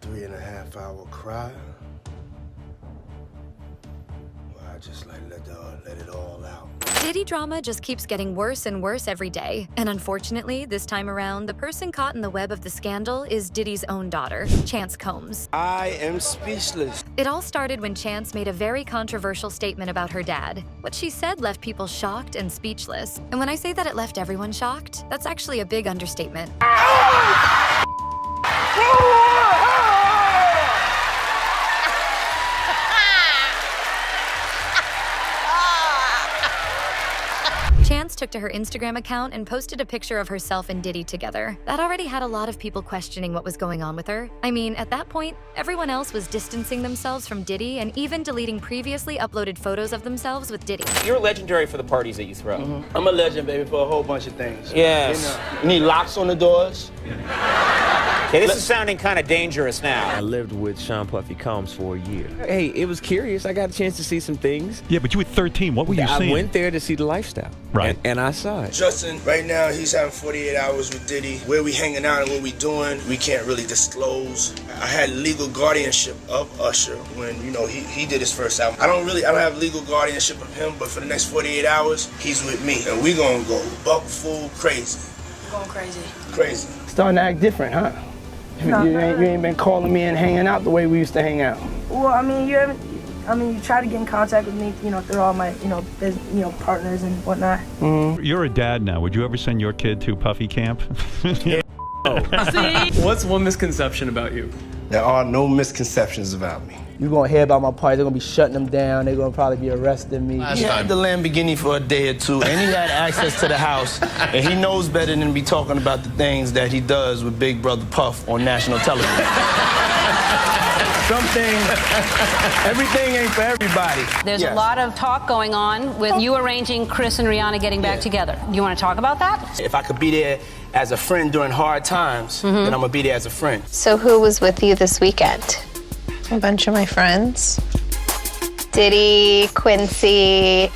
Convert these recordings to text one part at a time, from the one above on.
3.5 hour cry. Well, I just like let it all out. Diddy drama just keeps getting worse and worse every day. And unfortunately, this time around, the person caught in the web of the scandal is Diddy's own daughter, Chance Combs. I am speechless. It all started when Chance made a very controversial statement about her dad. What she said left people shocked and speechless. And when I say that it left everyone shocked, that's actually a big understatement. Chance took to her Instagram account and posted a picture of herself and Diddy together. That already had a lot of people questioning what was going on with her. I mean, at that point, everyone else was distancing themselves from Diddy and even deleting previously uploaded photos of themselves with Diddy. You're legendary for the parties that you throw. I'm a legend, baby, for a whole bunch of things. Yes. You need locks on the doors. Okay, this is sounding kind of dangerous now. I lived with Sean Puffy Combs for a year. Hey, it was curious. I got a chance to see some things. Yeah, but you were 13. What were you seeing? I went there to see the lifestyle. Right. And I saw it. Justin, right now, he's having 48 hours with Diddy. Where we hanging out and what we doing, we can't really disclose. I had legal guardianship of Usher when, you know, he did his first album. I don't have legal guardianship of him, but for the next 48 hours, he's with me. And we gonna go buck full crazy. Going crazy. Crazy. Starting to act different, huh? You ain't been calling me and hanging out the way we used to hang out. Well, I mean, you try to get in contact with me, through all my, partners and whatnot. Mm-hmm. You're a dad now. Would you ever send your kid to Puffy camp? What's one misconception about you? There are no misconceptions about me. You're gonna hear about my party, they're gonna be shutting them down, they're gonna probably be arresting me. He had the Lamborghini for a day or two, and he had access to the house, and he knows better than to be talking about the things that he does with Big Brother Puff on national television. Everything ain't for everybody. There's a lot of talk going on with you arranging Chris and Rihanna getting back together. You want to talk about that? If I could be there as a friend during hard times, then I'm gonna be there as a friend. So who was with you this weekend? A bunch of my friends. Diddy, Quincy,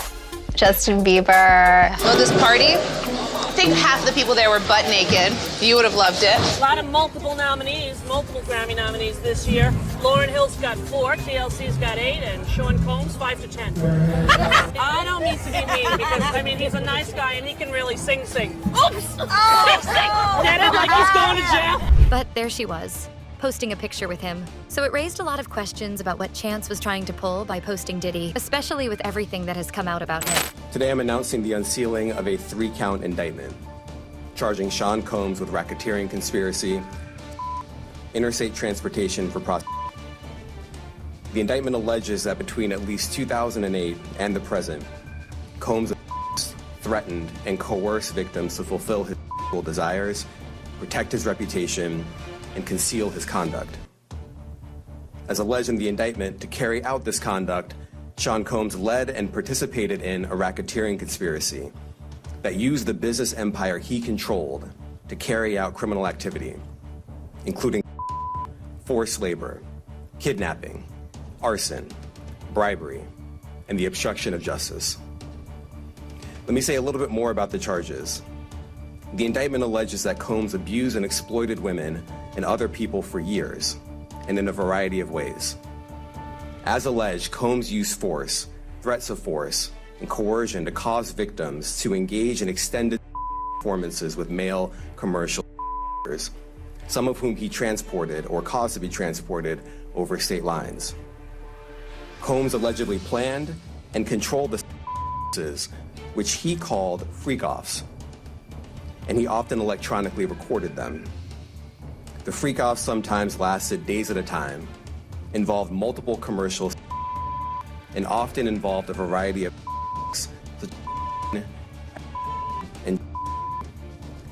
Justin Bieber. Well, this party, I think half the people there were butt naked. You would have loved it. A lot of multiple nominees, multiple Grammy nominees this year. Lauryn Hill's got 4, TLC's got 8, and Sean Combs 5 to 10. I don't mean to be mean because, he's a nice guy and he can really sing. Oops! Get it? Like he's going to jail? But there she was, posting a picture with him. So it raised a lot of questions about what Chance was trying to pull by posting Diddy, especially with everything that has come out about him. Today I'm announcing the unsealing of a 3-count indictment, charging Sean Combs with racketeering conspiracy, interstate transportation for prostitution. The indictment alleges that between at least 2008 and the present, Combs threatened and coerced victims to fulfill his desires, protect his reputation, and conceal his conduct. As alleged in the indictment, to carry out this conduct, Sean Combs led and participated in a racketeering conspiracy that used the business empire he controlled to carry out criminal activity, including forced labor, kidnapping, arson, bribery, and the obstruction of justice. Let me say a little bit more about the charges. The indictment alleges that Combs abused and exploited women and other people for years, and in a variety of ways. As alleged, Combs used force, threats of force, and coercion to cause victims to engage in extended performances with male commercial some of whom he transported or caused to be transported over state lines. Combs allegedly planned and controlled the which he called freak-offs, and he often electronically recorded them. The freak-offs sometimes lasted days at a time, involved multiple commercials, and often involved a variety of and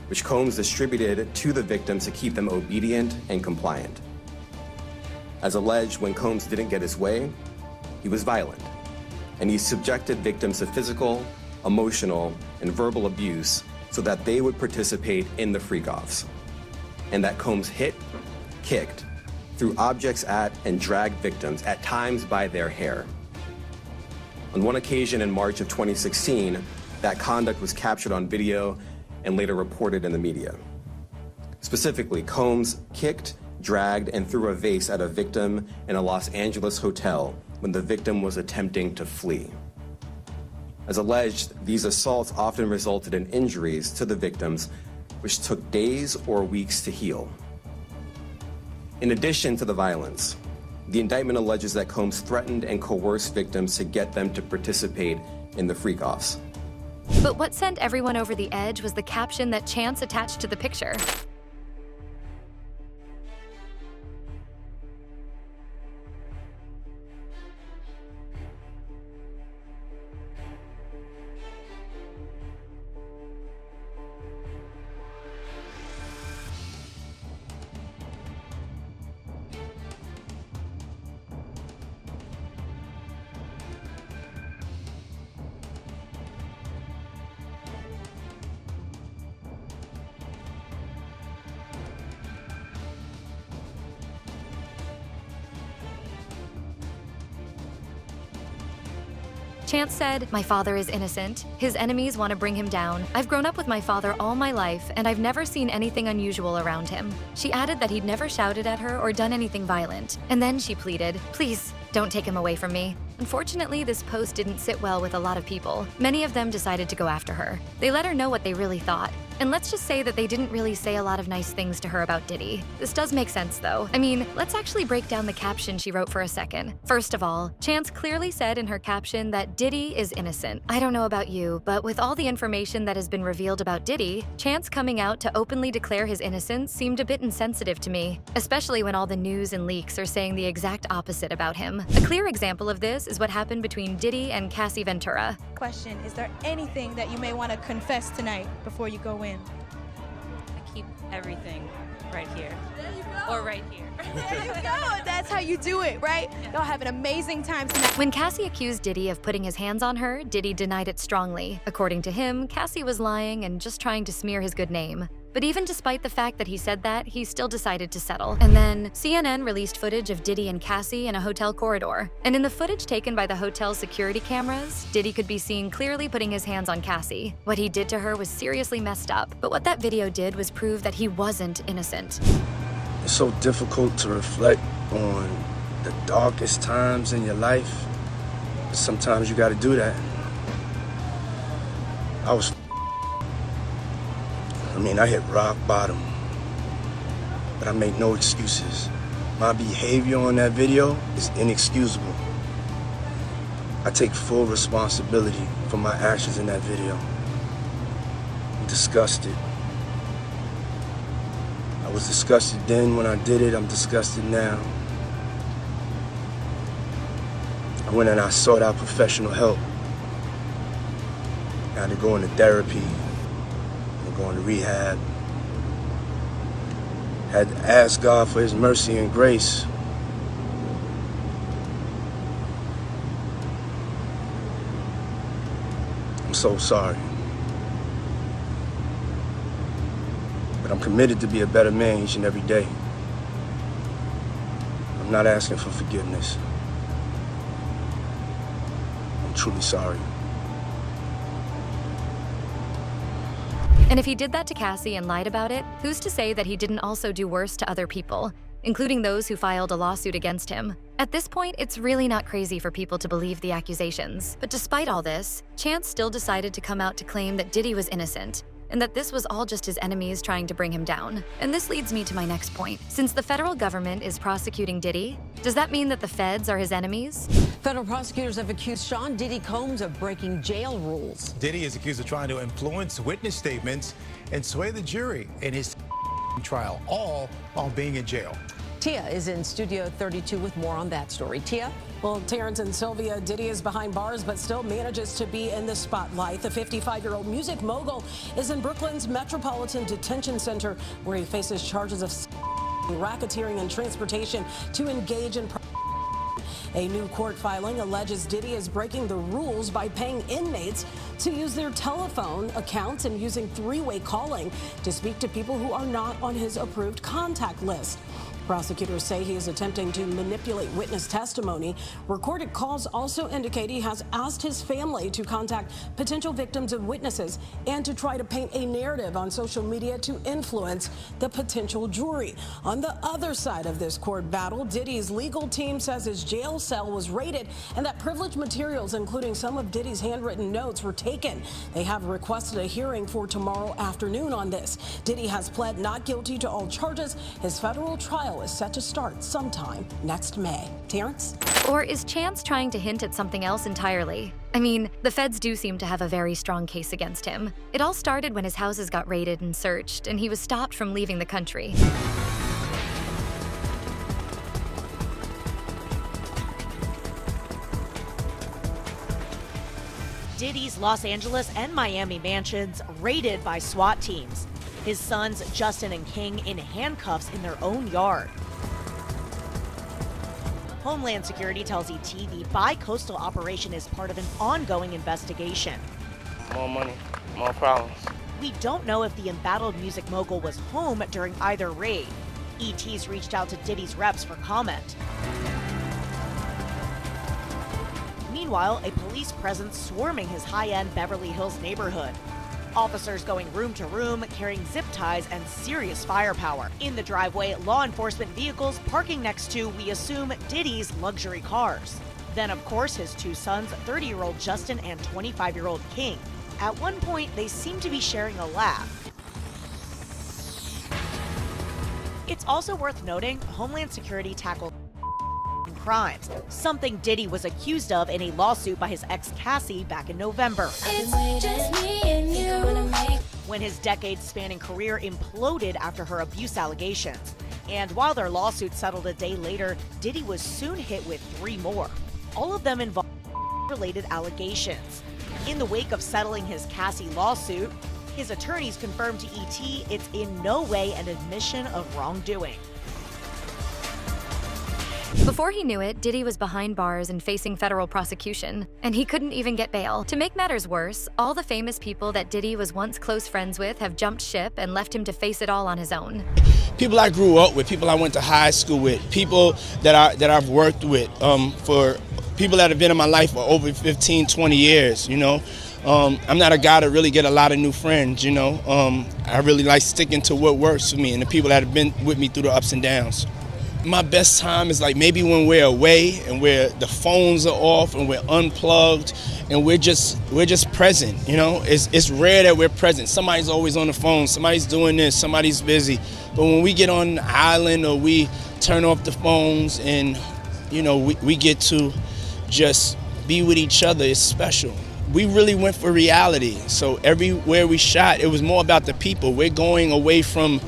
which Combs distributed to the victims to keep them obedient and compliant. As alleged, when Combs didn't get his way, he was violent, and he subjected victims to physical, emotional, and verbal abuse so that they would participate in the freak-offs, and that Combs hit, kicked, threw objects at, and dragged victims, at times by their hair. On one occasion in March of 2016, that conduct was captured on video and later reported in the media. Specifically, Combs kicked, dragged, and threw a vase at a victim in a Los Angeles hotel when the victim was attempting to flee. As alleged, these assaults often resulted in injuries to the victims, which took days or weeks to heal. In addition to the violence, the indictment alleges that Combs threatened and coerced victims to get them to participate in the freak-offs. But what sent everyone over the edge was the caption that Chance attached to the picture. Chance said, "My father is innocent. His enemies want to bring him down. I've grown up with my father all my life, and I've never seen anything unusual around him." She added that he'd never shouted at her or done anything violent. And then she pleaded, "Please, don't take him away from me." Unfortunately, this post didn't sit well with a lot of people. Many of them decided to go after her. They let her know what they really thought. And let's just say that they didn't really say a lot of nice things to her about Diddy. This does make sense though. I mean, let's actually break down the caption she wrote for a second. First of all, Chance clearly said in her caption that Diddy is innocent. I don't know about you, but with all the information that has been revealed about Diddy, Chance coming out to openly declare his innocence seemed a bit insensitive to me, especially when all the news and leaks are saying the exact opposite about him. A clear example of this is what happened between Diddy and Cassie Ventura. Question, is there anything that you may want to confess tonight before you go in? I keep everything right here. There you go. Or right here. There you go. That's how you do it, right? Y'all have an amazing time tonight. When Cassie accused Diddy of putting his hands on her, Diddy denied it strongly. According to him, Cassie was lying and just trying to smear his good name. But even despite the fact that he said that, he still decided to settle. And then, CNN released footage of Diddy and Cassie in a hotel corridor. And in the footage taken by the hotel's security cameras, Diddy could be seen clearly putting his hands on Cassie. What he did to her was seriously messed up, but what that video did was prove that he wasn't innocent. It's so difficult to reflect on the darkest times in your life. Sometimes you gotta do that. I hit rock bottom, but I make no excuses. My behavior on that video is inexcusable. I take full responsibility for my actions in that video. I'm disgusted. I was disgusted then when I did it, I'm disgusted now. I went and I sought out professional help. I had to go into therapy. Going to rehab. Had to ask God for his mercy and grace. I'm so sorry. But I'm committed to be a better man each and every day. I'm not asking for forgiveness. I'm truly sorry. And if he did that to Cassie and lied about it, who's to say that he didn't also do worse to other people, including those who filed a lawsuit against him? At this point, it's really not crazy for people to believe the accusations. But despite all this, Chance still decided to come out to claim that Diddy was innocent, and that this was all just his enemies trying to bring him down. And this leads me to my next point. Since the federal government is prosecuting Diddy, does that mean that the feds are his enemies? Federal prosecutors have accused Sean Diddy Combs of breaking jail rules. Diddy is accused of trying to influence witness statements and sway the jury in his trial, all while being in jail. Tia is in Studio 32 with more on that story. Tia? Well, Terrence and Sylvia, Diddy is behind bars but still manages to be in the spotlight. The 55-year-old music mogul is in Brooklyn's Metropolitan Detention Center, where he faces charges of racketeering and transportation to engage in. A new court filing alleges Diddy is breaking the rules by paying inmates to use their telephone accounts and using three-way calling to speak to people who are not on his approved contact list. Prosecutors say he is attempting to manipulate witness testimony. Recorded calls also indicate he has asked his family to contact potential victims and witnesses and to try to paint a narrative on social media to influence the potential jury. On the other side of this court battle, Diddy's legal team says his jail cell was raided and that privileged materials, including some of Diddy's handwritten notes, were taken. They have requested a hearing for tomorrow afternoon on this. Diddy has pled not guilty to all charges. His federal trial is set to start sometime next May. Terrence? Or is Chance trying to hint at something else entirely? I mean, the feds do seem to have a very strong case against him. It all started when his houses got raided and searched, and he was stopped from leaving the country. Diddy's Los Angeles and Miami mansions raided by SWAT teams. His sons, Justin and King, in handcuffs in their own yard. Homeland Security tells ET the bi-coastal operation is part of an ongoing investigation. More money, more problems. We don't know if the embattled music mogul was home during either raid. ET's reached out to Diddy's reps for comment. Meanwhile, a police presence swarming his high-end Beverly Hills neighborhood. Officers going room to room, carrying zip ties and serious firepower. In the driveway, law enforcement vehicles parking next to, we assume, Diddy's luxury cars. Then, of course, his two sons, 30-year-old Justin and 25-year-old King. At one point, they seem to be sharing a laugh. It's also worth noting, Homeland Security tackled crimes, something Diddy was accused of in a lawsuit by his ex Cassie back in November. When his decade-spanning career imploded after her abuse allegations. And while their lawsuit settled a day later, Diddy was soon hit with 3 more. All of them involved related allegations. In the wake of settling his Cassie lawsuit, his attorneys confirmed to ET it's in no way an admission of wrongdoing. Before he knew it, Diddy was behind bars and facing federal prosecution, and he couldn't even get bail. To make matters worse, all the famous people that Diddy was once close friends with have jumped ship and left him to face it all on his own. People I grew up with, people I went to high school with, people that I've worked with, for people that have been in my life for over 15, 20 years, you know. I'm not a guy to really get a lot of new friends, you know. I really like sticking to what works for me and the people that have been with me through the ups and downs. My best time is like maybe when we're away and where the phones are off and we're unplugged and we're just present, you know. It's rare that we're present. Somebody's always on the phone, somebody's doing this, somebody's busy. But when we get on the island or we turn off the phones and, you know, we get to just be with each other, it's special. We really went for reality. So everywhere we shot, it was more about the people. We're going away from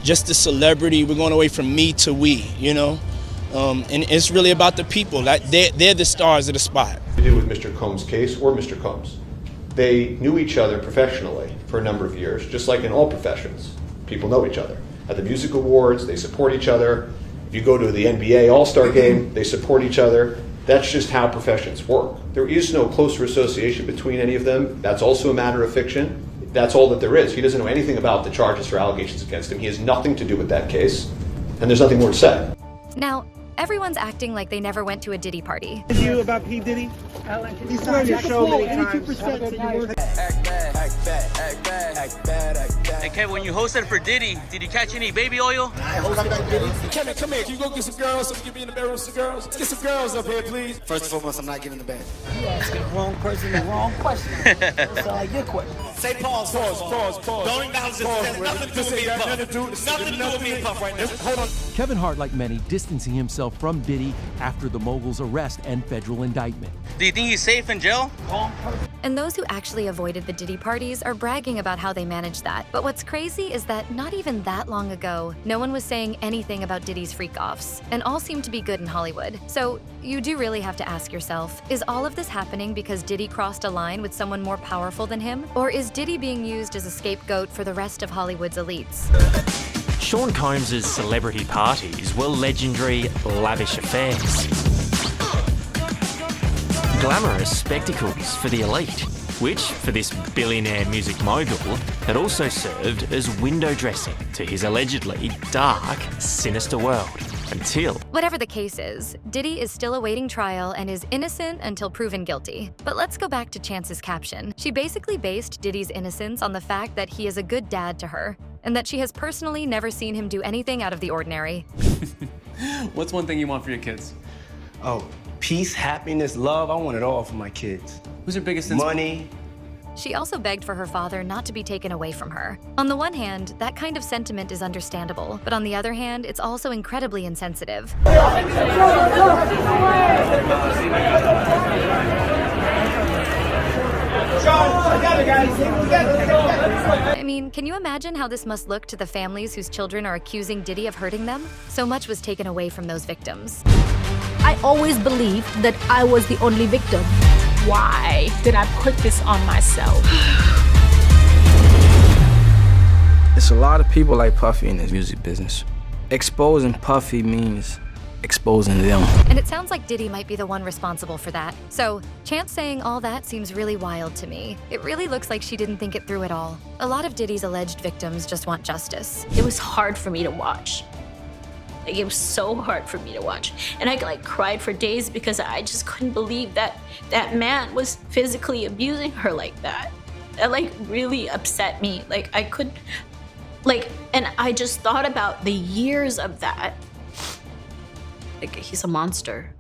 just the celebrity, we're going away from me to we, you know? And it's really about the people. Like they're the stars of the spot. To do with Mr. Combs' case or Mr. Combs. They knew each other professionally for a number of years, just like in all professions. People know each other. At the music awards, they support each other. If you go to the NBA All-Star game, they support each other. That's just how professions work. There is no closer association between any of them. That's also a matter of fiction. That's all that there is. He doesn't know anything about the charges or allegations against him. He has nothing to do with that case, and there's nothing more to say. Now, everyone's acting like they never went to a Diddy party. Is you about P. Diddy? He's trying to show many times. Act bad, act bad, act bad, act bad, act bad. Hey Kevin, when you hosted for Diddy, did you catch any baby oil? I hosted for Diddy. Kevin, come here. Can you go get some girls? So get me in the bedroom with some girls. Let's get some girls up here, please. First and foremost, I'm not getting in the bed. You asking the wrong person the wrong question. That sound like your question. Say pause. Don't acknowledge this. It has nothing to do with me and Puff. Nothing to do with me and Puff right now. Hold on. Kevin Hart, like many, distancing himself from Diddy after the mogul's arrest and federal indictment. Do you think he's safe in jail? And those who actually avoided the Diddy parties are bragging about how they managed that. But what's crazy is that not even that long ago, no one was saying anything about Diddy's freak-offs, and all seemed to be good in Hollywood. So you do really have to ask yourself, is all of this happening because Diddy crossed a line with someone more powerful than him? Or is Diddy being used as a scapegoat for the rest of Hollywood's elites? Sean Combs' celebrity parties were legendary, lavish affairs. Glamorous spectacles for the elite. which, for this billionaire music mogul, had also served as window dressing to his allegedly dark, sinister world. Until... Whatever the case is, Diddy is still awaiting trial and is innocent until proven guilty. But let's go back to Chance's caption. She basically based Diddy's innocence on the fact that he is a good dad to her, and that she has personally never seen him do anything out of the ordinary. What's one thing you want for your kids? Oh, peace, happiness, love. I want it all for my kids. Who's your biggest money? She also begged for her father not to be taken away from her. On the one hand, that kind of sentiment is understandable, but on the other hand, it's also incredibly insensitive. I mean, can you imagine how this must look to the families whose children are accusing Diddy of hurting them? So much was taken away from those victims. I always believed that I was the only victim. Why did I put this on myself? It's a lot of people like Puffy in this music business. Exposing Puffy means exposing them. And it sounds like Diddy might be the one responsible for that. So, Chance saying all that seems really wild to me. It really looks like she didn't think it through at all. A lot of Diddy's alleged victims just want justice. It was hard for me to watch. Like, it was so hard for me to watch. And I cried for days because I just couldn't believe that that man was physically abusing her like that. That really upset me. And I just thought about the years of that. He's a monster.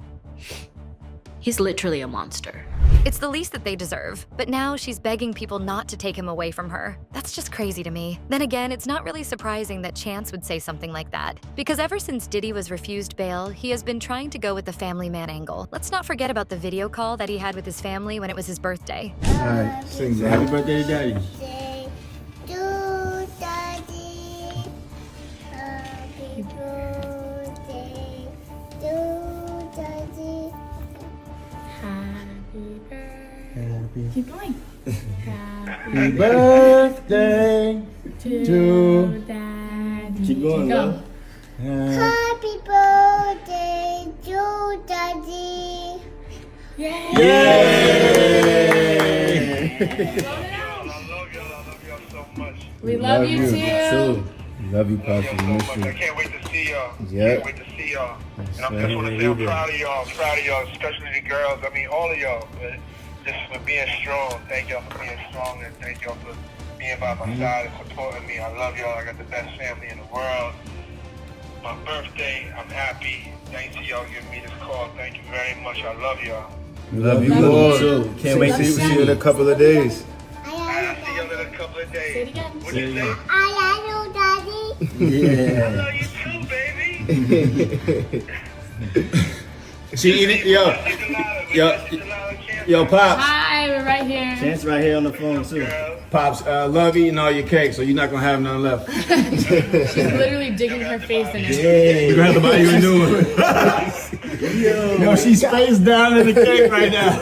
He's literally a monster. It's the least that they deserve, but now she's begging people not to take him away from her. That's just crazy to me. Then again, it's not really surprising that Chance would say something like that, because ever since Diddy was refused bail, he has been trying to go with the family man angle. Let's not forget about the video call that he had with his family when it was his birthday. All right, sing happy birthday to Daddy. Keep going. Happy birthday to Daddy. Keep going, love. Happy birthday to Daddy. Yay! We love you too. Love you, Pops. I can't wait to see y'all. Yeah. Can't wait to see y'all. And I just want to say I'm proud of y'all. Especially the girls. I mean, all of y'all. But just for being strong. Thank y'all for being strong, and thank y'all for being by my side and supporting me. I love y'all. I got the best family in the world. My birthday, I'm happy. Thanks to y'all giving me this call. Thank you very much. I love y'all. We love you more too. Can't wait to see you in a couple of days. I'll see y'all in a couple of days. Say it again. What do you say? I love you, Daddy. Yeah. I love you too, baby. She eating, yo, Pops. Hi, we're right here. Chance right here on the phone too. Pops, love eating all your cake, so you're not gonna have none left. She's literally digging her face in it. Yeah. We're gonna have to buy you a new one. Yo, she's face down in the cake right now.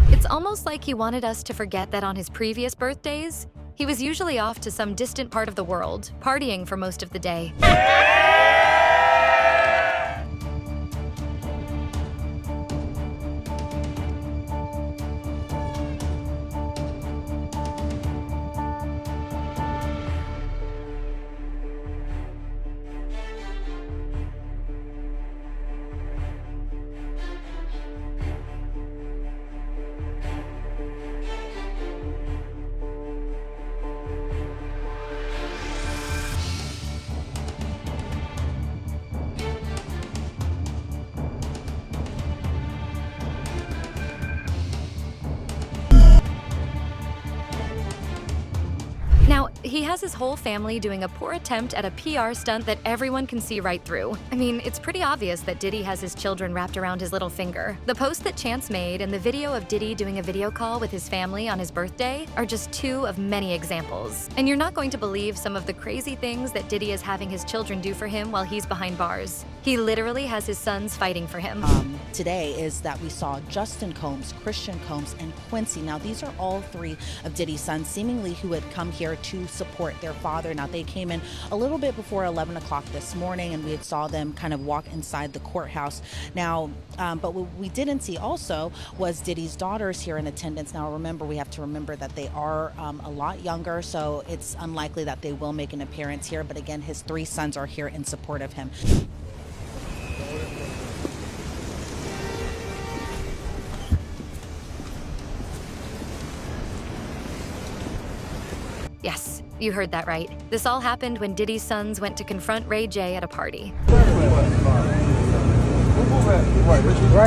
It's almost like he wanted us to forget that on his previous birthdays, he was usually off to some distant part of the world, partying for most of the day. Now, he has his whole family doing a poor attempt at a PR stunt that everyone can see right through. I mean, it's pretty obvious that Diddy has his children wrapped around his little finger. The post that Chance made and the video of Diddy doing a video call with his family on his birthday are just two of many examples. And you're not going to believe some of the crazy things that Diddy is having his children do for him while he's behind bars. He literally has his sons fighting for him. Today is that we saw Justin Combs, Christian Combs, and Quincy. Now, these are all three of Diddy's sons, seemingly who had come here to support support their father. Now, they came in a little bit before 11 o'clock this morning, and we had saw them kind of walk inside the courthouse. Now, but what we didn't see also was Diddy's daughters here in attendance. Now, remember, we have to remember that they are a lot younger, so it's unlikely that they will make an appearance here. But again, his 3 sons are here in support of him. Yes, you heard that right. This all happened when Diddy's sons went to confront Ray J at a party. Right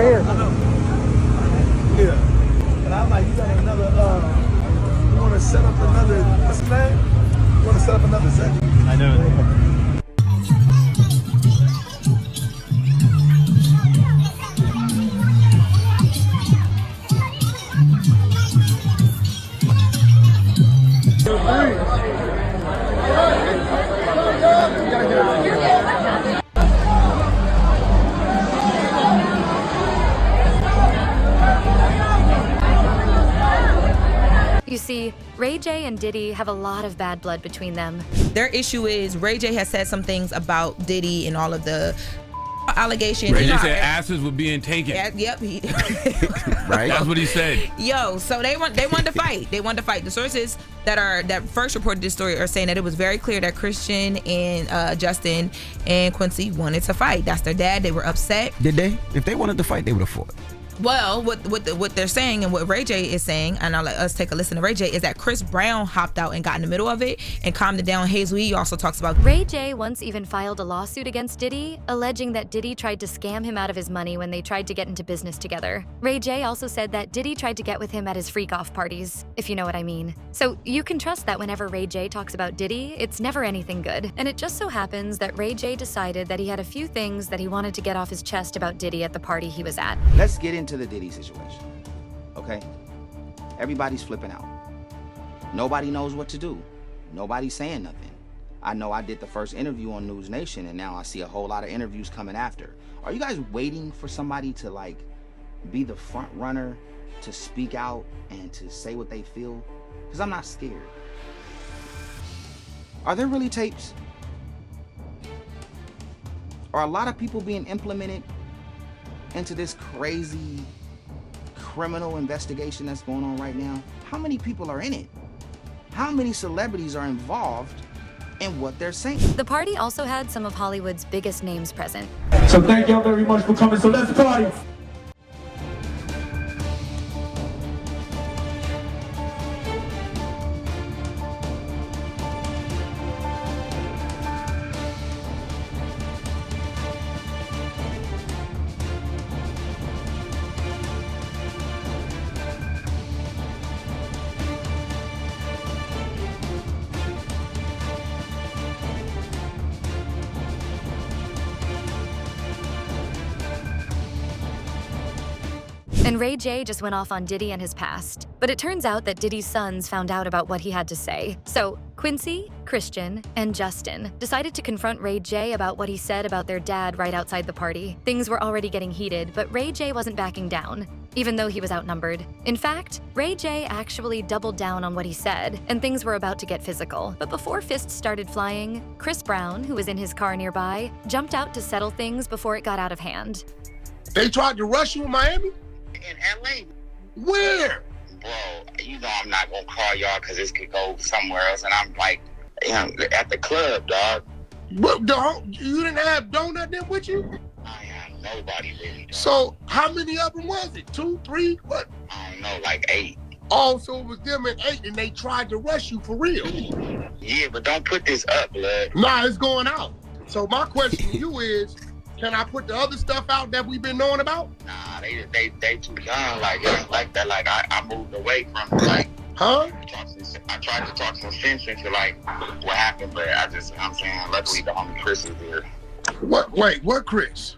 here. Yeah. And I'm like, you got another, you want to set up another, what's his name? You want to set up another set? I know. You see, Ray J and Diddy have a lot of bad blood between them. Their issue is Ray J has said some things about Diddy and all of the allegations. Ray J said asses were being taken. Yep. Right. That's what he said. Yo, so they wanted to fight. They wanted to fight. The sources that first reported this story are saying that it was very clear that Christian and Justin and Quincy wanted to fight. That's their dad. They were upset. Did they? If they wanted to fight, they would have fought. Well, what they're saying and what Ray J is saying, and I'll let us take a listen to Ray J, is that Chris Brown hopped out and got in the middle of it and calmed it down. Hazel E also talks about Ray J once even filed a lawsuit against Diddy, alleging that Diddy tried to scam him out of his money when they tried to get into business together. Ray J also said that Diddy tried to get with him at his freak-off parties, if you know what I mean. So you can trust that whenever Ray J talks about Diddy, it's never anything good. And it just so happens that Ray J decided that he had a few things that he wanted to get off his chest about Diddy at the party he was at. Let's get into the Diddy situation. Okay? Everybody's flipping out. Nobody knows what to do. Nobody's saying nothing. I know I did the first interview on News Nation, and now I see a whole lot of interviews coming after. Are you guys waiting for somebody to, like, be the front runner to speak out and to say what they feel? Because I'm not scared. Are there really tapes? Are a lot of people being implemented into this crazy criminal investigation that's going on right now? How many people are in it? How many celebrities are involved in what they're saying? The party also had some of Hollywood's biggest names present. So thank y'all very much for coming. So let's party. And Ray J just went off on Diddy and his past. But it turns out that Diddy's sons found out about what he had to say. So Quincy, Christian, and Justin decided to confront Ray J about what he said about their dad right outside the party. Things were already getting heated, but Ray J wasn't backing down, even though he was outnumbered. In fact, Ray J actually doubled down on what he said, and things were about to get physical. But before fists started flying, Chris Brown, who was in his car nearby, jumped out to settle things before it got out of hand. They tried to rush you in Miami? In LA. Where? Bro, you know I'm not gonna call y'all because this could go somewhere else, and I'm like, at the club, dog. But dog, you didn't have Donut there with you? I have nobody really, dog. So how many of them was it? 2, 3, what? I don't know, like 8. Oh, so it was them at 8 and they tried to rush you for real? Yeah, but don't put this up, blood. Nah, it's going out. So my question to you is, can I put the other stuff out that we've been knowing about? Nah, they too young, like it's like that. Like I moved away from it, like. Huh? I tried to talk some sense into like what happened, but I'm saying, luckily the homie Chris is there. What? Wait, what Chris?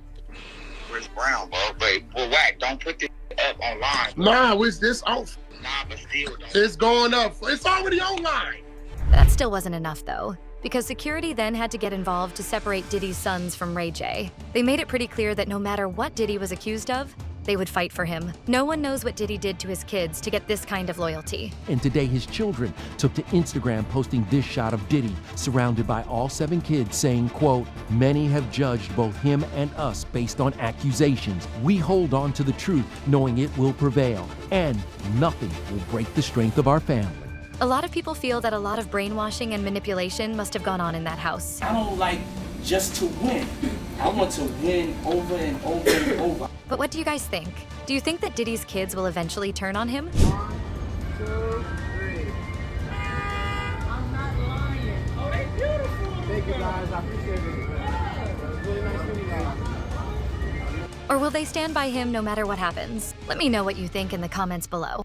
Chris Brown, bro. But whack, don't put this up online. Bro. Nah, it's this off. Nah, but still, don't. It's going up. It's already online. That still wasn't enough, though, because security then had to get involved to separate Diddy's sons from Ray J. They made it pretty clear that no matter what Diddy was accused of, they would fight for him. No one knows what Diddy did to his kids to get this kind of loyalty. And today his children took to Instagram posting this shot of Diddy surrounded by all 7 kids saying, quote, "Many have judged both him and us based on accusations. We hold on to the truth knowing it will prevail, and nothing will break the strength of our family." A lot of people feel that a lot of brainwashing and manipulation must have gone on in that house. I don't like just to win. I want to win over and over and over. But what do you guys think? Do you think that Diddy's kids will eventually turn on him? 1, 2, 3. I'm not lying. Oh, they beautiful. Thank you guys. I appreciate it. It was really nice meeting you. Or will they stand by him no matter what happens? Let me know what you think in the comments below.